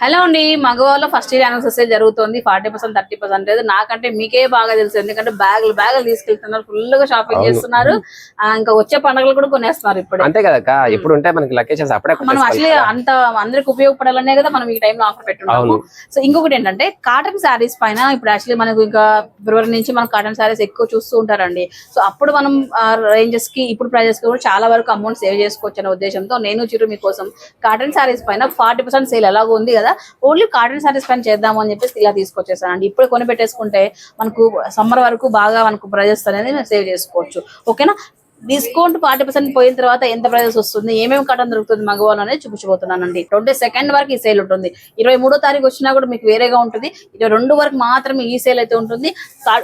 Hello అండి, మగవాళ్ళలో first year anniversary జరుగుతుంది. 40% 30% నాకంటే మీకే బాగా తెలుసు. ఎందుకంటే బ్యాగులు తీసుకెళ్తున్నారు, ఫుల్ గా షాపింగ్ చేస్తున్నారు. ఇంకా వచ్చే పండుగలు కూడా కొనేస్తున్నారు ఇప్పుడు. అంతే కదా, ఇప్పుడు ఉంటే మనకి లొకేషన్స్ అప్పుడే మనం అసలు అంత అందరికి ఉపయోగపడాలనే కదా మనం ఈ టైంలో ఆఫర్ పెట్టున్నాము. సో ఇంకొకటి ఏంటంటే కాటన్ శారీస్ పైన ఇప్పుడు యాక్చువల్లీ మనకు ఇంకా ఫిబ్రవరి నుంచి మనం కాటన్ శారీస్ ఎక్కువ చూస్తూ ఉంటారండి. సో అప్పుడు మనం రేంజెస్ కి ఇప్పుడు ప్రైజెస్ కి కూడా చాలా వరకు అమౌంట్ సేవ్ చేసుకోవచ్చు అనే ఉద్దేశంతో నేను చిరు మీకోసం కాటన్ శారీస్ పైన 40% సేల్ ఎలాగో ఉంది కదా, ఓన్లీ కాటన్ సారీస్ పైన చేద్దాము అని చెప్పేసి ఇలా తీసుకొచ్చేసానండి. ఇప్పుడు కొని పెట్టేసుకుంటే మనకు సమ్మర్ వరకు బాగా మనకు ప్రైజెస్ అనేది సేవ్ చేసుకోవచ్చు. ఓకేనా, డిస్కౌంట్ 40% పోయిన తర్వాత ఎంత ప్రైజెస్ వస్తుంది, ఏమేమి కాటన్ దొరుకుతుంది మగవాళ్ళు అనేది చూపించబోతున్నానండి. 22 వరకు ఈ సేల్ ఉంటుంది. 23వ తారీఖు వచ్చినా కూడా మీకు వేరేగా ఉంటుంది. 22 వరకు మాత్రమే ఈ సేల్ అయితే ఉంటుంది.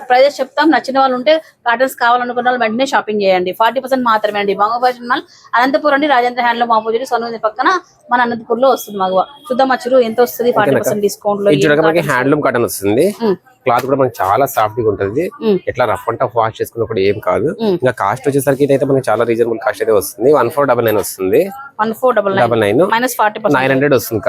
ప్రైజెస్ చెప్తాం, నచ్చిన వాళ్ళు ఉంటే కాటన్స్ కావాలనుకున్న వాళ్ళు వెంటనే షాపింగ్ చేయండి. 40% మాత్రమే అండి. మగ ఫ్యాషన్ మాల్ అనంతపురం అండి, రాజేంద్ర హ్యాండ్లూమ్ ఆపోజిట్ సోనూది పక్కన మన అనంతపూర్ లో వస్తుంది. మగవా చూద్దాం అచ్చురు ఎంత వస్తుంది 40% డిస్కౌంట్ లో. హ్యాండ్లూమ్ కాటన్ వస్తుంది. క్లాత్ కూడా మనకి చాలా సాఫ్ట్ గా ఉంటుంది. ఇట్లా రఫ్ అండ్ టఫ్ వాష్ చేసుకున్నప్పుడు ఏం కాదు. ఇంకా కాస్ట్ వచ్చేసరికి అయితే మనకి చాలా రీజనబుల్ కాస్ట్ అయితే వస్తుంది. 1499 వస్తుంది. 1499 మైనస్ 40% 900 వస్తుంది.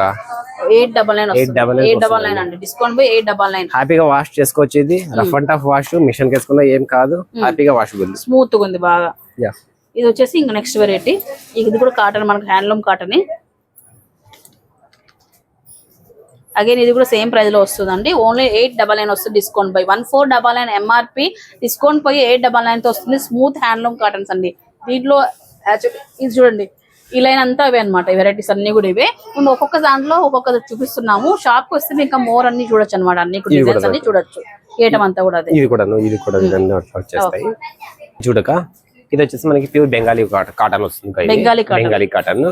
899 అండి. డిస్కౌంట్ పోయి 899. హ్యాపీగా వాష్ చేసుకోవచ్చు. ఇది rough and tough wash, machine వేసుకున్నా ఏం కాదు, హ్యాపీగా వాష్ ఉంది, స్మూత్ గా ఉంది బాగా. ఇది వచ్చేసి ఇంకా నెక్స్ట్ వెరైటీ. ఇది కూడా కాటన్, మనకి హ్యాండ్లూమ్ కాటన్. అగైన్ ఇది కూడా సేమ్ ప్రైస్ లో వస్తుందండి. ఓన్లీ 899 వస్తుంది డిస్కౌంట్ పోయి. 1499 ఎంఆర్పి, డిస్కౌంట్ పోయి 899 తో వస్తుంది. స్మూత్ హ్యాండ్లూమ్ కాటన్స్ అండి. దీంట్లో ఇది చూడండి, ఈ లైన్ అంతా ఇవే అనమాట. ఈ వెరైటీస్ అన్ని కూడా ఇవే. మేము ఒక్కొక్క దాంట్లో ఒక్కొక్క చూపిస్తున్నాము. షాప్ కి వస్తే ఇంకా మోర్ అన్ని చూడొచ్చు అనమాట. అన్ని డిజైన్స్ అన్ని చూడొచ్చు. ఏటం అంతా కూడా అదే. ఇది కూడా వచ్చేస్తాయి. చూడక ఇది వచ్చేసి మనకి ప్యూర్ బెంగాలీ కాటన్ వస్తుంది. బెంగాలీ కాటన్.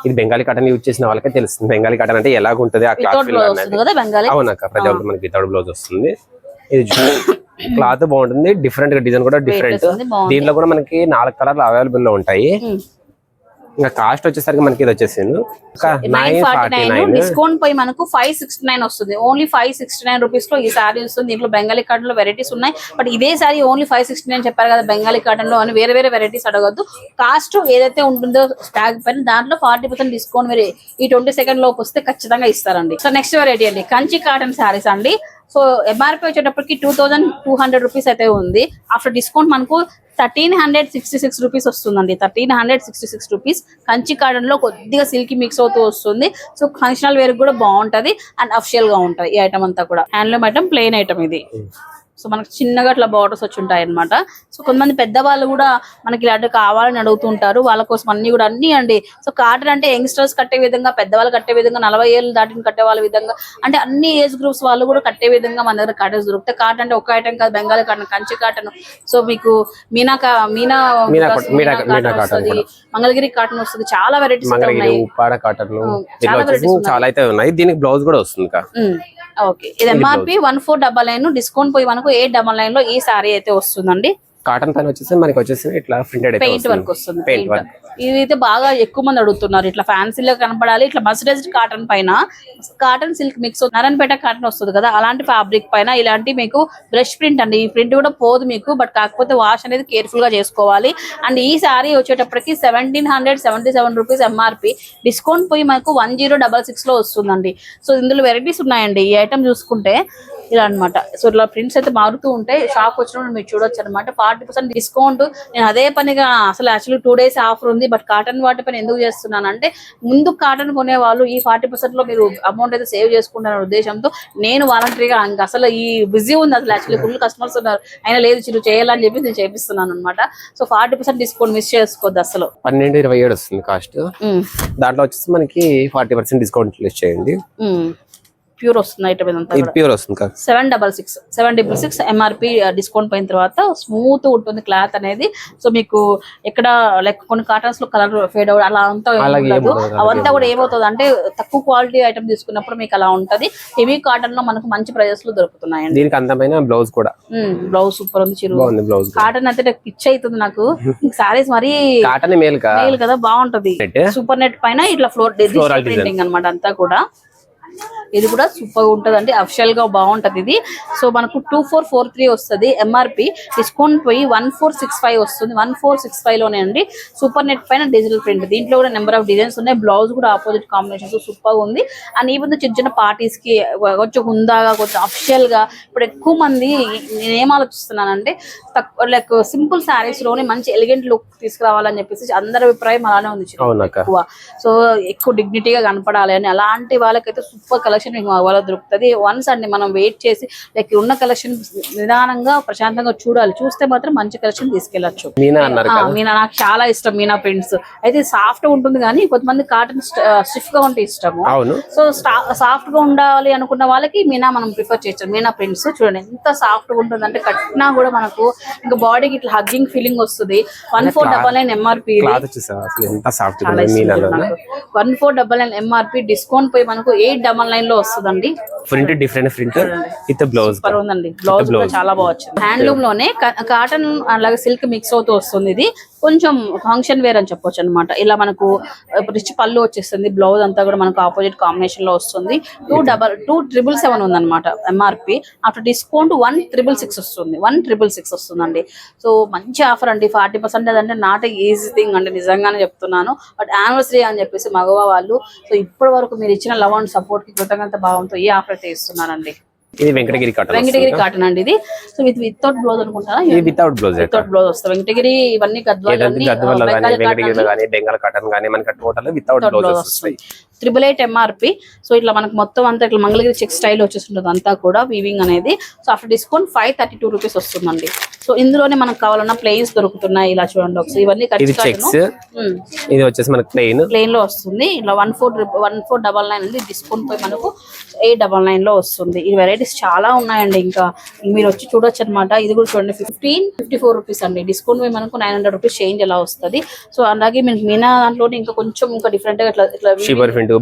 ఇది బెంగాలీ కాటన్ యూజ్ చేసిన వాళ్ళకే తెలుస్తుంది బెంగాలీ కాటన్ అంటే ఎలాగుంటది. ఆ క్లాత్ అవునక్క, ప్రతి ఒక్కటి మనకి వితౌట్ బ్లౌజ్ వస్తుంది. ఇది క్లాత్ బాగుంటుంది, డిఫరెంట్ గా డిజైన్ కూడా డిఫరెంట్. దీంట్లో కూడా మనకి 4 కలర్లు అవైలబుల్ లో ఉంటాయి. ఇంకా కాస్ట్ వచ్చేసరికి మనకి ఇది వచ్చేసి 949. డిస్కౌంట్ పోయి మనకు 569 వస్తుంది. ఓన్లీ 569 రూపీస్ లో ఈ సారీ వస్తుంది. దీంట్లో బెంగాలీ కాటన్ లో వెరైటీస్ ఉన్నాయి. బట్ ఇదే సారీ ఓన్లీ 569 చెప్పారు కదా బెంగాలీ కాటన్ లో అని. వేరే వెరైటీస్ అడగద్దు. కాస్ట్ ఏదైతే ఉంటుందో స్టాక్ పైన దాంట్లో 40% డిస్కౌంట్ మీరు ఈ 22 లోపు వస్తే ఖచ్చితంగా ఇస్తారండి. సో నెక్స్ట్ వెరైటీ అండి, కంచి కాటన్ శారీస్ అండి. సో ఎంఆర్పీ వచ్చేటప్పటికి 2200 రూపీస్ అయితే ఉంది. ఆఫ్టర్ డిస్కౌంట్ మనకు 1366 రూపీస్ వస్తుందండి. 1366 రూపీస్. కంచి కాటన్ లో కొద్దిగా సిల్కీ మిక్స్ అవుతూ వస్తుంది. సో ఫంక్షనల్ వేర్ కూడా బాగుంటది అండ్ అఫిషియల్ గా ఉంటది. ఈ ఐటమ్ అంతా కూడా హ్యాండ్లూమ్ ఐటమ్, ప్లెయిన్ ఐటమ్ ఇది. సో మనకు చిన్నగా అట్లా బార్డర్స్ వచ్చి ఉంటాయి అనమాట. సో కొంతమంది పెద్దవాళ్ళు కూడా మనకి ఇలాంటి కావాలని అడుగుతుంటారు. వాళ్ళ కోసం అన్ని అండి. సో కాటన్ అంటే యంగ్స్టర్స్ కట్టే విధంగా, పెద్దవాళ్ళు కట్టే విధంగా, 40 ఏళ్ళు దాటిన కట్టే వాళ్ళ విధంగా, అంటే అన్ని ఏజ్ గ్రూప్స్ వాళ్ళు కూడా కట్టే విధంగా మన దగ్గర కాటన్స్ దొరుకుతాయి. కాటన్ అంటే ఒక ఐటమ్ కాదు, Bengali cotton, Kanchi cotton. So మీకు మీనా వస్తుంది, మంగళగిరి కాటన్ వస్తుంది. చాలా వెరైటీస్ చాలా అయితే ఉన్నాయి. దీనికి బ్లౌజ్ కూడా వస్తుంది. ఓకే, ఇది ఎంఆర్పి 1499. డిస్కౌంట్ పోయి మనకు 899 లో ఈ సారీ అయితే వస్తుందండి. కాటన్ పైన వచ్చేసి మనకి వచ్చేసి ఇట్లా ప్రింటెడ్ పెయింట్ వర్క్ వస్తుంది. ఇదైతే బాగా ఎక్కువ మంది అడుగుతున్నారు. ఇట్లా ఫ్యాన్సీలో కనపడాలి, ఇట్లా మర్సరైజ్డ్ కాటన్ పైన cotton silk mix, Narayanpet cotton వస్తుంది కదా, అలాంటి ఫ్యాబ్రిక్ పైన ఇలాంటి మీకు బ్రష్ ప్రింట్ అండి. ఈ ప్రింట్ కూడా పోదు మీకు, బట్ కాకపోతే వాష్ అనేది కేర్ఫుల్ గా చేసుకోవాలి. అండ్ ఈ సారీ వచ్చేటప్పటికి 1777 రూపీస్ ఎంఆర్పి. డిస్కౌంట్ పోయి మనకు 1066 లో వస్తుందండి. సో ఇందులో వెరైటీస్ ఉన్నాయండి. ఈ ఐటమ్ చూసుకుంటే ఇలా అనమాట. సో ఇట్లా ప్రింట్స్ అయితే మారుతూ ఉంటాయి. షాప్ వచ్చినప్పుడు మీరు చూడొచ్చు అనమాట. 40% డిస్కౌంట్. నేను అదే పనిగా అసలు యాక్చువల్లీ 2 days ఆఫర్ ఉంది, బట్ కాటన్ వాటి పైన ఎందుకు చేస్తున్నాను అంటే ముందు కాటన్ కొనే వాళ్ళు ఈ 40% లో మీరు అమౌంట్ అయితే సేవ్ చేసుకుంటారనే ఉద్దేశంతో నేను వాలంటరీగా ఇంకా అసలు ఈ బిజీ ఉంది, అసలు యాక్చువల్లీ ఫుల్ కస్టమర్స్ ఉన్నారు, అయినా లేదు చిరు చేయాలని చెప్పి నేను చేపిస్తున్నాను అనమాట. సో 40% డిస్కౌంట్ మిస్ చేసుకోవద్దు అసలు. 1227 వస్తుంది కాస్ట్. దాంట్లో వచ్చేసి మనకి 40% డిస్కౌంట్ చేయండి. ప్యూర్ వస్తుంది ఐటమ్ ఇదంతా. ప్యూర్ వస్తుంది 766 ఎంఆర్పి. డిస్కౌంట్ పోయిన తర్వాత స్మూత్ ఉంటుంది క్లాత్ అనేది. సో మీకు ఎక్కడ లైక్ కొన్ని కాటన్స్ లో కలర్ ఫేడ్ అవ్వడం అలా అంతా ఉండదు. అవంతా కూడా ఏమవుతుంది అంటే తక్కువ క్వాలిటీ ఐటమ్ తీసుకున్నప్పుడు మీకు అలా ఉంటది. హెవీ కాటన్ లో మనకు మంచి ప్రైజెస్ లో దొరుకుతున్నాయండి. దీనికి అందమైన బ్లౌజ్ కూడా. బ్లౌజ్ సూపర్ ఉంది చిరు. కాటన్ అయితే పిచ్ అవుతుంది నాకు. సారీస్ మరి కాటన్ మేల్ కదా, బాగుంటది. సూపర్ నెట్ పైన ఇట్లా ఫ్లోర్ ప్రింటింగ్ అనమాట అంతా కూడా. ఇది కూడా సూపర్ ఉంటుంది అండి, అఫిషియల్ గా బాగుంటది ఇది. సో మనకు 2443 వస్తుంది ఎంఆర్పి, డిస్కౌంట్ పోయి 1465 వస్తుంది. 1465 లోనే అండి. సూపర్ నెట్ పైన డిజిటల్ ప్రింట్, దీంట్లో కూడా నెంబర్ ఆఫ్ డిజైన్స్ ఉన్నాయి. బ్లౌజ్ కూడా ఆపోజిట్ కాంబినేషన్స్ సూపర్ ఉంది. అండ్ ఈ చిన్న చిన్న పార్టీస్ కి కొంచెం హుందాగా కొంచెం అఫిషియల్ గా, ఇప్పుడు ఎక్కువ మంది నేనేం ఆలోచిస్తున్నానంటే తక్కువ లైక్ సింపుల్ శారీస్ లోనే మంచి ఎలిగెంట్ లుక్ తీసుకురావాలని చెప్పేసి అందరి అభిప్రాయం అలానే ఉంది ఎక్కువ. సో ఎక్కువ డిగ్నిటీగా కనపడాలి అని, అలాంటి వాళ్ళకైతే సూపర్ కలెక్షన్ మీకు వాళ్ళ దొరుకుతుంది. వన్స్ అండి మనం వెయిట్ చేసి లైక్ ఉన్న కలెక్షన్ నిదానంగా ప్రశాంతంగా చూడాలి, చూస్తే మాత్రం మంచి కలెక్షన్ తీసుకెళ్లొచ్చు. మీనా నాకు చాలా ఇష్టం, మీనా ప్రింట్స్ అయితే సాఫ్ట్ ఉంటుంది కానీ కొంతమంది కాటన్ స్టిఫ్ గా ఉంటే ఇష్టము. సో సాఫ్ట్ గా ఉండాలి అనుకున్న వాళ్ళకి మీనా మనం ప్రిఫర్ చేయొచ్చు. మీనా ప్రింట్స్ చూడండి ఎంత సాఫ్ట్ గా ఉంటుంది అంటే కట్టినా కూడా మనకు ఇంకా బాడీకి ఇట్లా హగ్గింగ్ ఫీలింగ్ వస్తుంది. 1499 ఎంఆర్పి, 1499 ఎంఆర్పి, డిస్కౌంట్ పోయి మనకు 899 లో వస్తుందండి. Print different print with blouse ఉందండి, బ్లౌజ్ కూడా చాలా బాగా వచ్చింది. హ్యాండ్లూమ్ లోనే కాటన్ అలాగే సిల్క్ మిక్స్ అవుతూ వస్తుంది. ఇది కొంచెం ఫంక్షన్ వేర్ అని చెప్పొచ్చు అనమాట. ఇలా మనకు రిచ్ పళ్ళు వచ్చేస్తుంది, బ్లౌజ్ అంతా కూడా మనకు ఆపోజిట్ కాంబినేషన్ లో వస్తుంది. 2777 ఉందన్నమాట ఎంఆర్పి. ఆఫ్టర్ డిస్కౌంట్ 1666 వస్తుంది, 1666 వస్తుందండి. సో మంచి ఆఫర్ అండి, 40% అదంటే నాట్ ఈజీ థింగ్ అండి, నిజంగానే చెప్తున్నాను. బట్ యానివర్సరీ అని చెప్పేసి మగవ వాళ్ళు, సో ఇప్పటి వరకు మీరు ఇచ్చిన లవ్ అండ్ సపోర్ట్ కి కృతజ్ఞత భావంతో ఈ ఆఫర్ అయితే ఇస్తున్నానండి. ఇది వెంకటగిరి కాటన్, వెంకటగిరి కాటన్ అండి ఇది. సో వితౌట్ బ్లౌజ్ అనుకుంటారా? వితౌట్ బ్లౌజ్, వితౌట్ బ్లౌజ్ వస్తుంది. వెంకటగిరి ఇవన్నీ గద్వాల్ బెంగాల్ కాటన్ గానీ మనకి టోటల్ వితౌట్ బ్లౌజ్ వస్తాయి. 888 ఎంఆర్పి. సో ఇట్లా మనకు మొత్తం అంతా ఇట్లా మంగళగిరి చెక్ స్టైల్ వచ్చేస్తుంటది అంతా కూడా వీవింగ్ అనేది. సో ఆఫ్టర్ డిస్కౌంట్ 532 రూపీస్ వస్తుందండి. సో ఇందులోనే మనకు కావాలన్నా ప్లెయిన్స్ దొరుకుతున్నాయి. ఇలా చూడండి ఒకసారి, ఇవన్నీ ఇది వచ్చేసి మనకి ప్లెయిన్ లో వస్తుంది. ఇలా 1499 ఉంది, డిస్కౌంట్ పోయి మనకు 899 లో వస్తుంది. ఈ వెరైటీస్ చాలా ఉన్నాయండి, ఇంకా మీరు వచ్చి చూడొచ్చు అనమాట. ఇది కూడా చూడండి 1554 రూపీస్ అండి, డిస్కౌంట్ పోయి మనకు 900 రూపీస్ చేంజ్ ఎలా వస్తుంది. సో అలాగే మీకు మీనా దాంట్లోనే ఇంకా కొంచెం ఇంకా డిఫరెంట్ గా ఇట్లా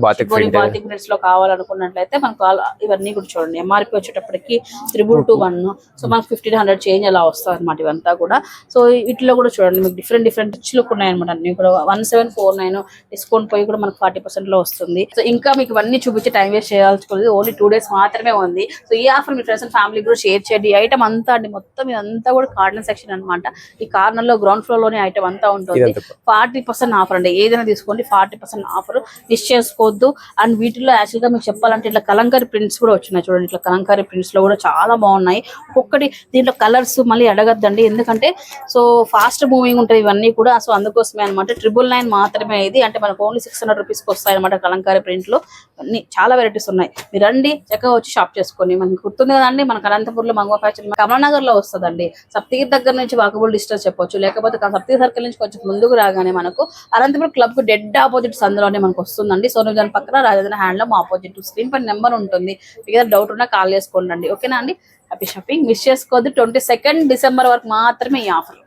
బాతిక్ ప్రింట్స్ లో కావాలనుకున్నట్లయితే మనకు ఇవన్నీ కూడా చూడండి. ఎంఆర్పి వచ్చేటప్పటికి 3221. సో మనకు 1500 చేంజ్ అలా వస్తుంది అనమాట ఇవంతా కూడా. సో వీటిలో కూడా చూడండి మీకు డిఫరెంట్ రిచ్ లుక్ ఉన్నాయి అనమాట. అన్ని కూడా 1749 డిస్కౌంట్ పోయి కూడా మనకు 40% లో వస్తుంది. సో ఇంకా మీకు ఇవన్నీ చూపించి టైం వేస్ట్ చేయాల్సి ఓన్లీ 2 days మాత్రమే ఉంది. సో ఈ offer me friends and family కూడా షేర్ చేయండి. ఈ ఐటమ్ అంతా అండి మొత్తం ఇదంతా కూడా కార్నర్ సెక్షన్ అనమాట. ఈ కార్నర్ లో గ్రౌండ్ ఫ్లోర్ లోనే ఐటమ్ అంతా ఉంటుంది. 40% ఆఫర్ అండి, ఏదైనా తీసుకోండి 40% ఆఫర్, మిస్ చేసుకోవద్దు. అండ్ వీటిలో యాక్చువల్ గా మీకు చెప్పాలంటే ఇట్లా కలంకారీ ప్రింట్స్ కూడా వచ్చినాయి చూడండి. ఇట్లా కలంకారీ ప్రింట్స్ లో కూడా చాలా బాగున్నాయి. ఒక్కొక్కటి దీంట్లో కలర్స్ మళ్ళీ అడగద్దండి, ఎందుకంటే సో ఫాస్ట్ మూవింగ్ ఉంటాయి ఇవన్నీ కూడా. సో అందుకోసమే అనమాట. 999 మాత్రమే ఇది, అంటే మనకు ఓన్లీ 600 రూపీస్ కి వస్తాయి అనమాట కలంకారీ ప్రింట్ లో. అన్ని చాలా వెరైటీస్ ఉన్నాయి, మీరు రండి చక్కగా వచ్చి షాప్ చేసుకోండి. మనకు గుర్తుంది కదండి, మనకు అనంతపూర్ లో మంగవ ఫ్యాక్టరీ కమలానగర్ లో వస్తుందండి. సప్తగిరి దగ్గర నుంచి వాకబుల్ డిస్టెన్స్ చెప్పొచ్చు, లేకపోతే సప్తగిరి సర్కిల్ నుంచి కొంచెం ముందుకు రాగానే మనకు అనంతపూర్ క్లబ్ కు డెడ్ ఆపోజిట్ సందులోనే మనకు వస్తుందండి. సోను దాని పక్కన రాజధాని హ్యాండ్లూమ్ ఆపోజిట్ స్క్రీన్ పైన నెంబర్ ఉంటుంది. మీకు ఏదైనా డౌట్ ఉన్నా కాల్ చేసుకోండి. ఓకేనా అండి? హ్యాపీ షాపింగ్, మిస్ చేసుకోవద్దు. 22 డిసెంబర్ వరకు మాత్రమే ఈ ఆఫర్.